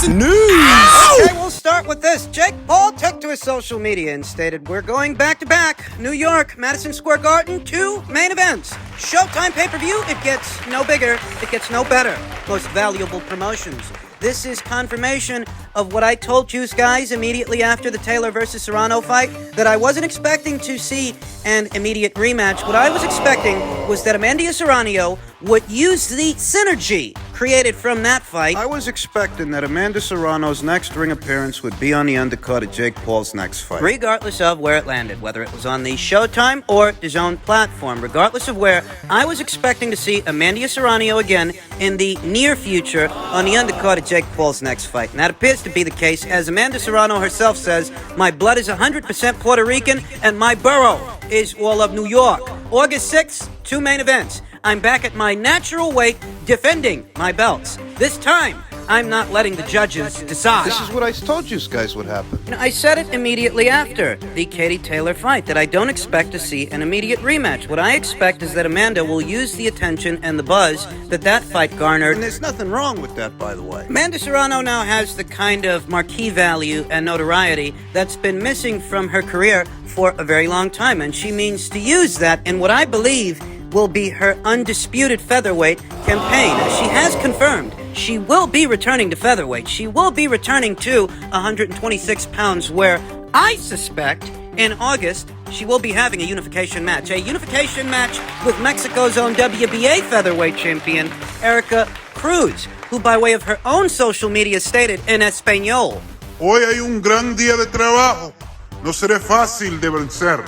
Madison. News! Okay, we'll start with this. Jake Paul took to his social media and stated, "We're going back-to-back. New York, Madison Square Garden, 2 main events. Showtime pay-per-view, it gets no bigger, it gets no better. Most valuable promotions." This is confirmation of what I told you guys immediately after the Taylor versus Serrano fight, that I wasn't expecting to see an immediate rematch. What I was expecting was that Amanda Serrano would use the synergy created from that fight. I was expecting that Amanda Serrano's next ring appearance would be on the undercard of Jake Paul's next fight. Regardless of where it landed, whether it was on the Showtime or DAZN platform, regardless of where, I was expecting to see Amanda Serrano again in the near future on the undercard of Jake Paul's next fight. And that appears to be the case, as Amanda Serrano herself says, "My blood is 100% Puerto Rican, and my borough is all of New York." August 6th, 2 main events. I'm back at my natural weight, defending my belts. This time, I'm not letting the judges decide. This is what I told you guys would happen. I said it immediately after the Katie Taylor fight, that I don't expect to see an immediate rematch. What I expect is that Amanda will use the attention and the buzz that fight garnered. And there's nothing wrong with that, by the way. Amanda Serrano now has the kind of marquee value and notoriety that's been missing from her career for a very long time, and she means to use that in what I believe will be her undisputed featherweight campaign. She has confirmed she will be returning to featherweight. She will be returning to 126 pounds, where I suspect in August she will be having a unification match. A unification match with Mexico's own WBA featherweight champion, Erica Cruz, who by way of her own social media stated in Espanol, Hoy hay un gran día de trabajo. No seré fácil de vencer.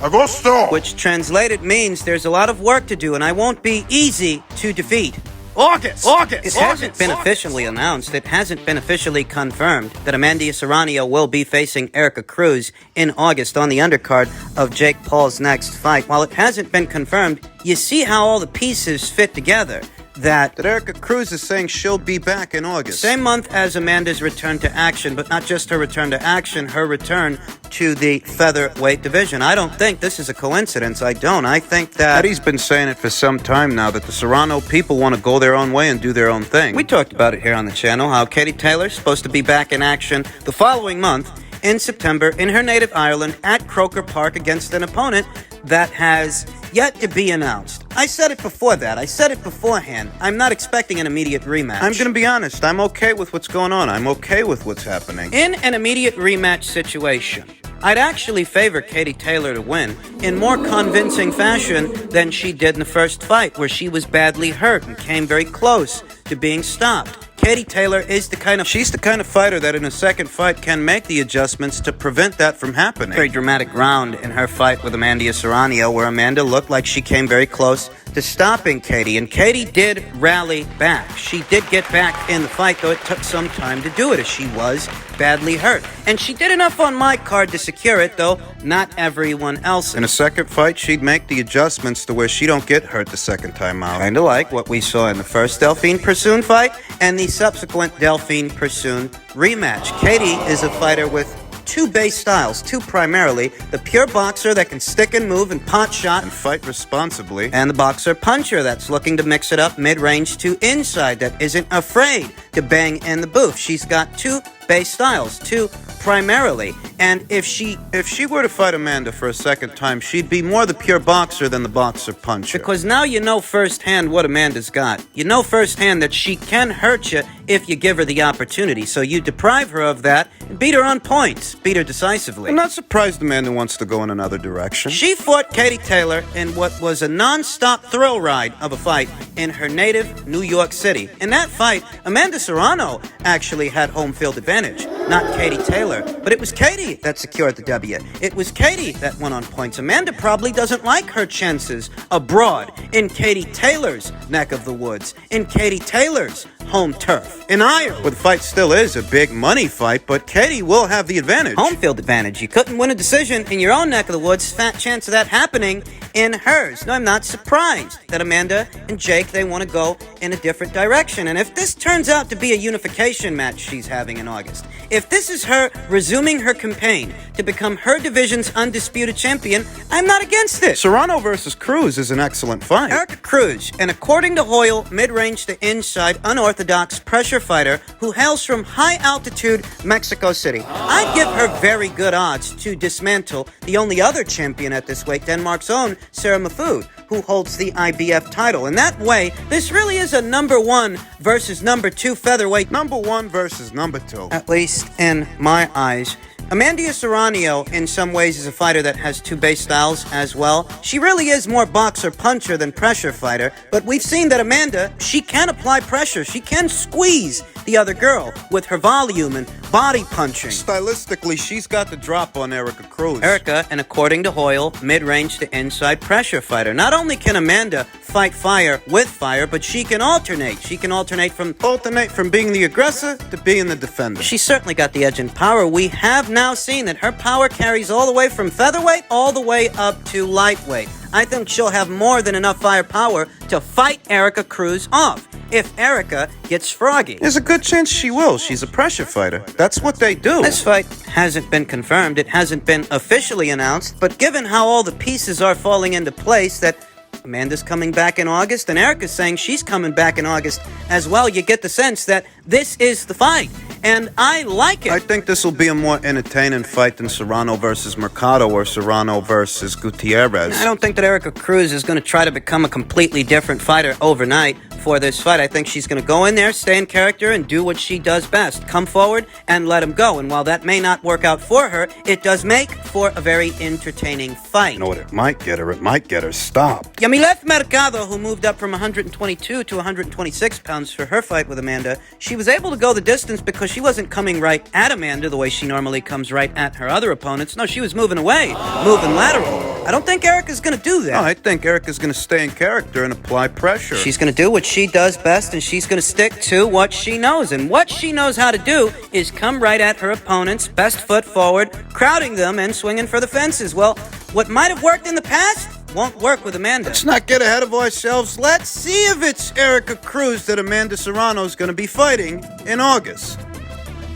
Agosto! which translated means there's a lot of work to do and I won't be easy to defeat. August! It hasn't been officially announced, it hasn't been officially confirmed that Amanda Serrano will be facing Erica Cruz in August on the undercard of Jake Paul's next fight. While it hasn't been confirmed, you see how all the pieces fit together. That Erica Cruz is saying she'll be back in August. same month as Amanda's return to action, but not just her return to action, her return to the featherweight division. I don't think this is a coincidence. I don't. I think that Eddie's been saying it for some time now, that the Serrano people want to go their own way and do their own thing. we talked about it here on the channel, how Katie Taylor's supposed to be back in action the following month in September in her native Ireland at Croker Park against an opponent that has yet to be announced. I said it before that. I said it beforehand. I'm not expecting an immediate rematch. I'm going to be honest. I'm okay with what's going on. I'm okay with what's happening. In an immediate rematch situation, I'd actually favor Katie Taylor to win in more convincing fashion than she did in the first fight, where she was badly hurt and came very close to being stopped. Katie Taylor is she's the kind of fighter that in a second fight can make the adjustments to prevent that from happening. Very dramatic round in her fight with Amanda Serrano, where Amanda looked like she came very close to stopping Katie, and Katie did rally back. She did get back in the fight, though it took some time to do it, as she was badly hurt. And she did enough on my card to secure it, though not everyone else. In a second fight, she'd make the adjustments to where she don't get hurt the second time out. Kind of like what we saw in the first Delphine Persoon fight and the subsequent Delphine Persoon rematch. Katie is a fighter with 2 base styles, 2 primarily: the pure boxer that can stick and move and pot shot And fight responsibly. and the boxer puncher that's looking to mix it up mid-range to inside, that isn't afraid to bang in the booth. She's got 2 base styles, 2 primarily. And if she were to fight Amanda for a second time, she'd be more the pure boxer than the boxer puncher. Because now you know firsthand what Amanda's got. You know firsthand that she can hurt you if you give her the opportunity. So you deprive her of that and beat her on points. Beat her decisively. I'm not surprised Amanda wants to go in another direction. She fought Katie Taylor in what was a non-stop thrill ride of a fight in her native New York City. In that fight, Amanda Serrano actually had home field advantage, not Katie Taylor. But it was Katie that secured the W. It was Katie that won on points. Amanda probably doesn't like her chances abroad, in Katie Taylor's neck of the woods, in Katie Taylor's home turf, in Ireland. Well, the fight still is a big money fight, but Katie will have the advantage. Home field advantage. You couldn't win a decision in your own neck of the woods. Fat chance of that happening in hers. No, I'm not surprised that Amanda and Jake, they want to go in a different direction. And if this turns out to be a unification match she's having in August, if this is her resuming her campaign to become her division's undisputed champion, I'm not against it. Serrano versus Cruz is an excellent fight. Erica Cruz, an according to Hoyle, mid-range to inside, unorthodox pressure fighter who hails from high-altitude Mexico City. I'd give her very good odds to dismantle the only other champion at this weight, Denmark's own Sarah Mahfoud, who holds the IBF title. In that way, this really is a number 1 versus number 2 featherweight. Number 1 versus number 2. At least in my eyes. Amanda Serrano, in some ways, is a fighter that has 2 base styles as well. She really is more boxer-puncher than pressure fighter, but we've seen that Amanda, she can apply pressure. She can squeeze the other girl with her volume and body punching. Stylistically, she's got the drop on Erica Cruz. Erica, and according to Hoyle, mid-range to inside pressure fighter. Not only can Amanda fight fire with fire, but she can alternate. She can alternate from being the aggressor to being the defender. She's certainly got the edge in power. We have now seen that her power carries all the way from featherweight all the way up to lightweight. I think she'll have more than enough firepower to fight Erica Cruz off if Erica gets froggy. There's a good chance she will. She's a pressure fighter. That's what they do. This fight hasn't been confirmed. It hasn't been officially announced, but given how all the pieces are falling into place, that Amanda's coming back in August and Erica's saying she's coming back in August as well, you get the sense that this is the fight. And I like it. I think this will be a more entertaining fight than Serrano versus Mercado or Serrano versus Gutierrez. I don't think that Erica Cruz is going to try to become a completely different fighter overnight for this fight. I think she's going to go in there, stay in character, and do what she does best. Come forward and let him go. And while that may not work out for her, it does make for a very entertaining fight. You know what it might get her? It might get her stopped. Yamileth Mercado, who moved up from 122 to 126 pounds for her fight with Amanda, she was able to go the distance because she wasn't coming right at Amanda the way she normally comes right at her other opponents. No, she was moving away, moving lateral. I don't think Erica's going to do that. No, I think Erica's going to stay in character and apply pressure. She's going to do what she does best, and she's going to stick to what she knows. And what she knows how to do is come right at her opponents, best foot forward, crowding them and swinging for the fences. Well, what might have worked in the past won't work with Amanda. Let's not get ahead of ourselves. Let's see if it's Erica Cruz that Amanda Serrano's going to be fighting in August.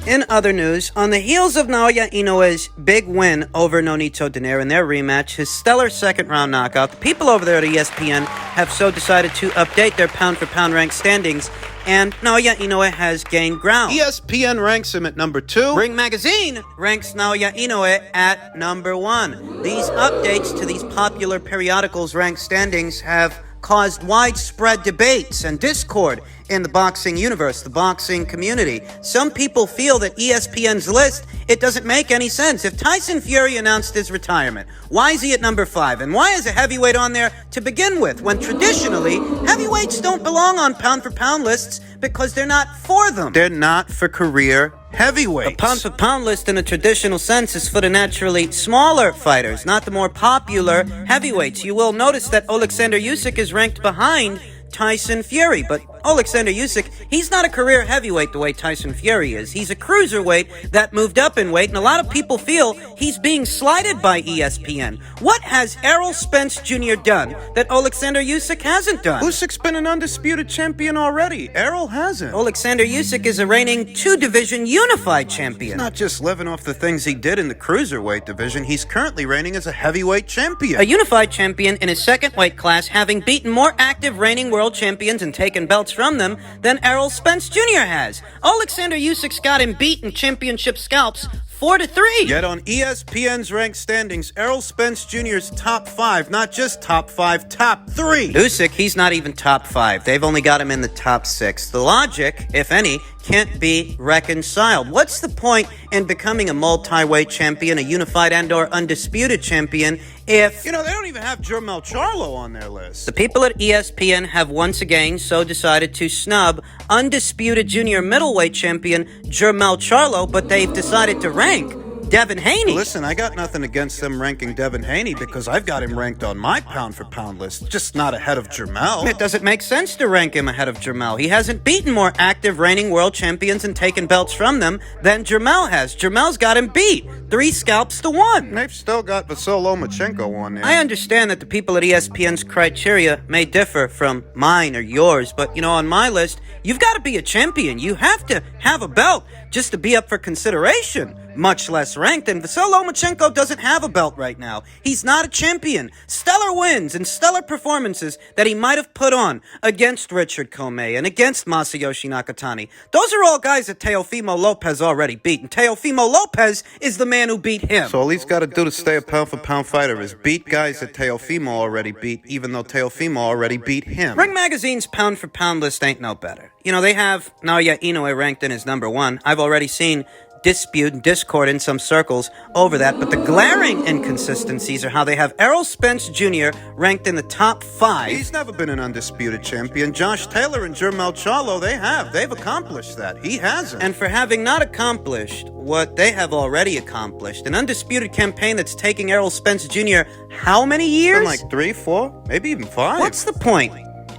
In other news, on the heels of Naoya Inoue's big win over Nonito Donaire in their rematch, his stellar second-round knockout, the people over there at ESPN have so decided to update their pound-for-pound rank standings, and Naoya Inoue has gained ground. ESPN ranks him at number 2. Ring Magazine ranks Naoya Inoue at number 1. These updates to these popular periodicals' rank standings have caused widespread debates and discord in the boxing universe, the boxing community. Some people feel that ESPN's list, it doesn't make any sense. If Tyson Fury announced his retirement, why is he at number 5? And why is a heavyweight on there to begin with, when traditionally, heavyweights don't belong on pound-for-pound lists because they're not for them. They're not for career heavyweights. A pound-for-pound list in a traditional sense is for the naturally smaller fighters, not the more popular heavyweights. You will notice that Alexander Usyk is ranked behind Tyson Fury, but Alexander Usyk, he's not a career heavyweight the way Tyson Fury is. He's a cruiserweight that moved up in weight, and a lot of people feel he's being slighted by ESPN. What has Errol Spence Jr. done that Alexander Usyk hasn't done? Usyk's been an undisputed champion already. Errol hasn't. Alexander Usyk is a reigning 2-division unified champion. He's not just living off the things he did in the cruiserweight division. He's currently reigning as a heavyweight champion. A unified champion in his second weight class, having beaten more active reigning world champions and taken belts from them than Errol Spence Jr. has. Alexander Usyk's got him beat in championship scalps 4-3. Yet on ESPN's ranked standings, Errol Spence Jr.'s top 5, not just top 5, top 3. Usyk, he's not even top 5. They've only got him in the top 6. The logic, if any, can't be reconciled. What's the point in becoming a multi-weight champion, a unified and/or undisputed champion, if... You know, they don't even have Jermell Charlo on their list. The people at ESPN have once again so decided to snub undisputed junior middleweight champion Jermell Charlo, but they've decided to rank Devin Haney. Listen, I got nothing against them ranking Devin Haney because I've got him ranked on my pound-for-pound list, just not ahead of Jermell. It doesn't make sense to rank him ahead of Jermell. He hasn't beaten more active reigning world champions and taken belts from them than Jermell has. Jermell's got him beat. 3 scalps to 1. They've still got Vasyl Lomachenko on there. I understand that the people at ESPN's criteria may differ from mine or yours, but, on my list, you've got to be a champion. You have to have a belt just to be up for consideration, much less ranked, and Vasyl Lomachenko doesn't have a belt right now. He's not a champion. Stellar wins and stellar performances that he might have put on against Richard Comey and against Masayoshi Nakatani. Those are all guys that Teofimo Lopez already beat, and Teofimo Lopez is the man who beat him. So all he's got to do to stay a pound-for-pound fighter is beat guys that Teofimo already beat, even though Teofimo already beat him. Ring Magazine's pound-for-pound list ain't no better. They have Naoya Inoue ranked in as number 1. I've already seen dispute and discord in some circles over that, but the glaring inconsistencies are how they have Errol Spence Jr. ranked in the top 5. He's never been an undisputed champion. Josh Taylor and Jermell Charlo, they've accomplished that. He hasn't. And for having not accomplished what they have already accomplished, an undisputed campaign that's taking Errol Spence Jr. how many years? Been like 3, 4, maybe even 5. What's the point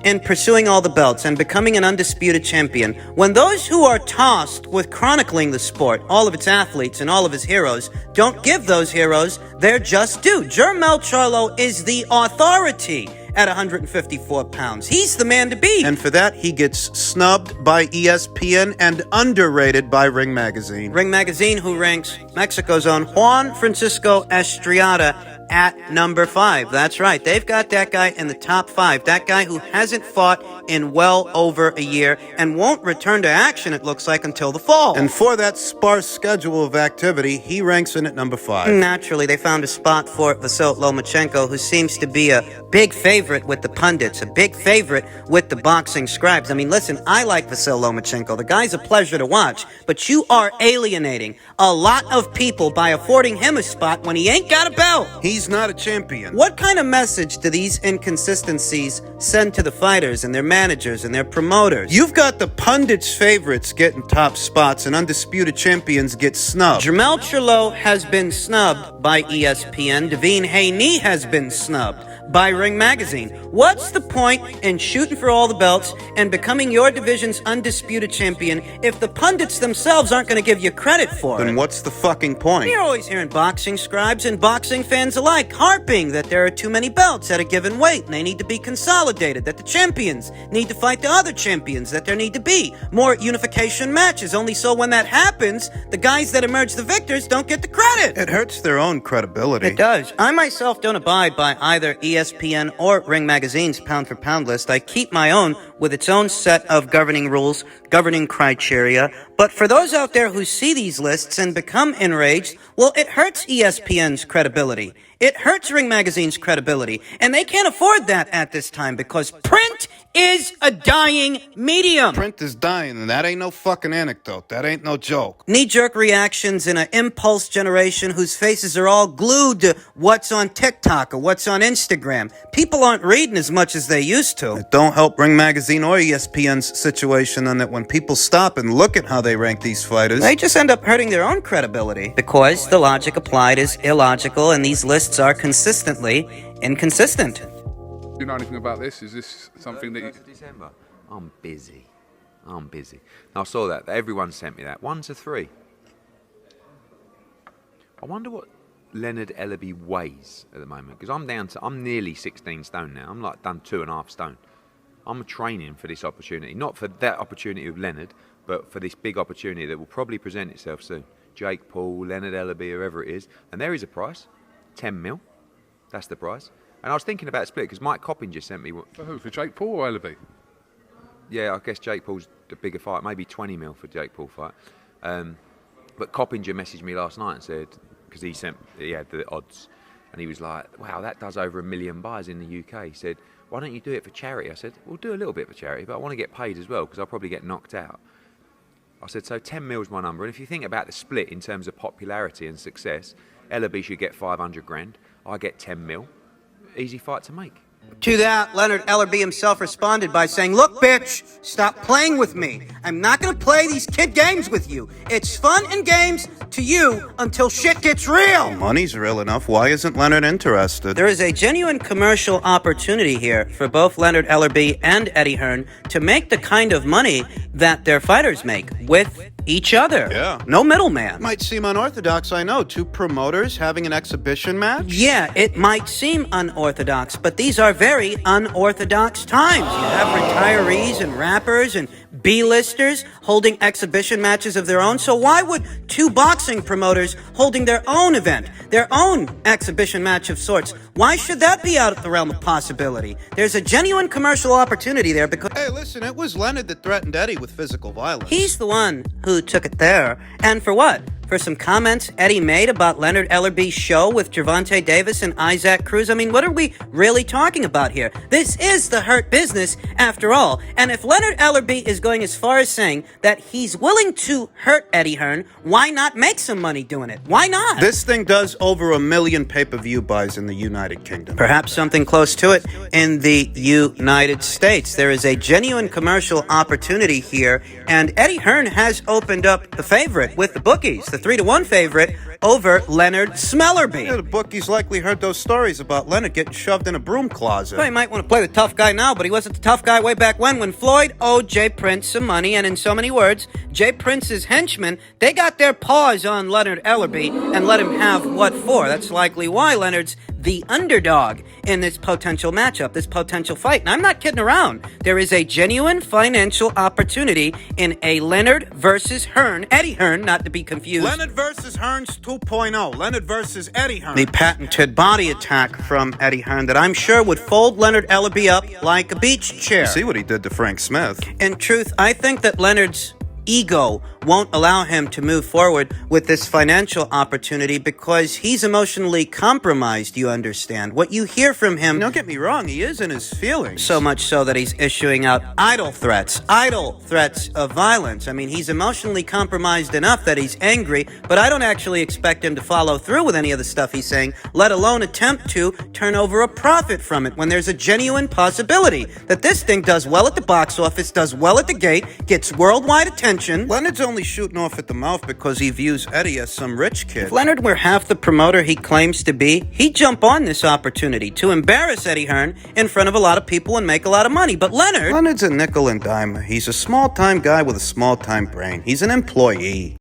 in pursuing all the belts and becoming an undisputed champion when those who are tasked with chronicling the sport, all of its athletes and all of his heroes, don't give those heroes their just due? Jermell Charlo is the authority at 154 pounds. He's the man to beat. And for that, he gets snubbed by ESPN and underrated by Ring Magazine. Ring Magazine, who ranks Mexico's own Juan Francisco Estrada at number 5. That's right. They've got that guy in the top 5. That guy who hasn't fought in well over a year and won't return to action, it looks like, until the fall. And for that sparse schedule of activity, he ranks in at number 5. Naturally, they found a spot for Vasyl Lomachenko, who seems to be a big favorite with the pundits, a big favorite with the boxing scribes. I mean, listen, I like Vasyl Lomachenko. The guy's a pleasure to watch, but you are alienating a lot of people by affording him a spot when he ain't got a belt. He's not a champion. What kind of message do these inconsistencies send to the fighters and their managers and their promoters? You've got the pundits' favorites getting top spots and undisputed champions get snubbed. Jermell Charlo has been snubbed by ESPN. Davine Haney has been snubbed by Ring Magazine. What's the point in shooting for all the belts and becoming your division's undisputed champion if the pundits themselves aren't going to give you credit for it? Then what's the fucking point? You're always hearing boxing scribes and boxing fans alike harping that there are too many belts at a given weight and they need to be consolidated, that the champions need to fight the other champions, that there need to be more unification matches. Only so when that happens, the guys that emerge the victors don't get the credit. It hurts their own credibility. It does. I myself don't abide by either ESPN or Ring Magazine's pound-for-pound list. I keep my own with its own set of governing rules, governing criteria. But for those out there who see these lists and become enraged, well, it hurts ESPN's credibility. It hurts Ring Magazine's credibility. And they can't afford that at this time because print is a dying medium. Print is dying, and that ain't no fucking anecdote. That ain't no joke. Knee-jerk reactions in an impulse generation whose faces are all glued to what's on TikTok or what's on Instagram. People aren't reading as much as they used to. It don't help Ring Magazine or ESPN's situation on that when people stop and look at how they rank these fighters, they just end up hurting their own credibility because the logic applied is illogical and these lists are consistently inconsistent. Do you know anything about this? Is this something that you... December? I'm busy. I saw that. Everyone sent me that. 1 to 3. I wonder what Leonard Ellaby weighs at the moment, because I'm nearly 16 stone now. I'm like done 2.5 stone. I'm training for this opportunity, not for that opportunity with Leonard, but for this big opportunity that will probably present itself soon. Jake Paul, Leonard Ellaby, whoever it is, and there is a price, 10 mil. That's the price. And I was thinking about a split because Mike Coppinger sent me. For who? For Jake Paul or Ellaby? Yeah, I guess Jake Paul's the bigger fight. Maybe 20 mil for Jake Paul fight. But Coppinger messaged me last night and said, because he had the odds, and he was like, "Wow, that does over 1 million buys in the UK." He said, "Why don't you do it for charity?" I said, "We'll do a little bit for charity, but I want to get paid as well because I'll probably get knocked out." I said, "So 10 mil's my number, and if you think about the split in terms of popularity and success, Ellaby should get 500 grand. I get 10 mil. Easy fight to make." To that, Leonard Ellerby himself responded by saying, "Look, bitch, stop playing with me. I'm not going to play these kid games with you. It's fun and games to you until shit gets real." Money's real enough. Why isn't Leonard interested? There is a genuine commercial opportunity here for both Leonard Ellerby and Eddie Hearn to make the kind of money that their fighters make with each other. Yeah. No middleman. Might seem unorthodox, I know. Two promoters having an exhibition match? Yeah, it might seem unorthodox, but these are very unorthodox times. You have retirees and rappers and B-listers holding exhibition matches of their own, so why would two boxing promoters holding their own event, their own exhibition match of sorts, why should that be out of the realm of possibility? There's a genuine commercial opportunity there because... Hey, listen, it was Leonard that threatened Eddie with physical violence. He's the one who took it there. And for what? For some comments Eddie made about Leonard Ellerby's show with Gervonta Davis and Isaac Cruz? I mean, what are we really talking about here? This is the hurt business, after all. And if Leonard Ellerby is going as far as saying that he's willing to hurt Eddie Hearn, why not make some money doing it? Why not? This thing does over 1 million pay-per-view buys in the United Kingdom. Perhaps something close to it in the United States. There is a genuine commercial opportunity here, and Eddie Hearn has opened up the favorite with the bookies, the 3-1 favorite over Leonard Smellerby. Yeah, the bookies likely heard those stories about Leonard getting shoved in a broom closet. Well, he might want to play the tough guy now, but he wasn't the tough guy way back when Floyd owed Jay Prince some money, and in so many words, Jay Prince's henchmen, they got their paws on Leonard Ellerby and let him have what for. That's likely why Leonard's the underdog in this potential matchup, this potential fight. And I'm not kidding around. There is a genuine financial opportunity in a Leonard versus Hearn, Eddie Hearn, not to be confused. Leonard versus Hearn's 2.0. Leonard versus Eddie Hearn. The patented body attack from Eddie Hearn that I'm sure would fold Leonard Ellerby up like a beach chair. See what he did to Frank Smith. In truth, I think that Leonard's ego won't allow him to move forward with this financial opportunity because he's emotionally compromised, you understand. What you hear from him... Don't get me wrong, he is in his feelings. So much so that he's issuing out idle threats of violence. I mean, he's emotionally compromised enough that he's angry, but I don't actually expect him to follow through with any of the stuff he's saying, let alone attempt to turn over a profit from it when there's a genuine possibility that this thing does well at the box office, does well at the gate, gets worldwide attention. Leonard's only shooting off at the mouth because he views Eddie as some rich kid. If Leonard were half the promoter he claims to be, he'd jump on this opportunity to embarrass Eddie Hearn in front of a lot of people and make a lot of money. But Leonard's a nickel and dimer. He's a small-time guy with a small-time brain. He's an employee.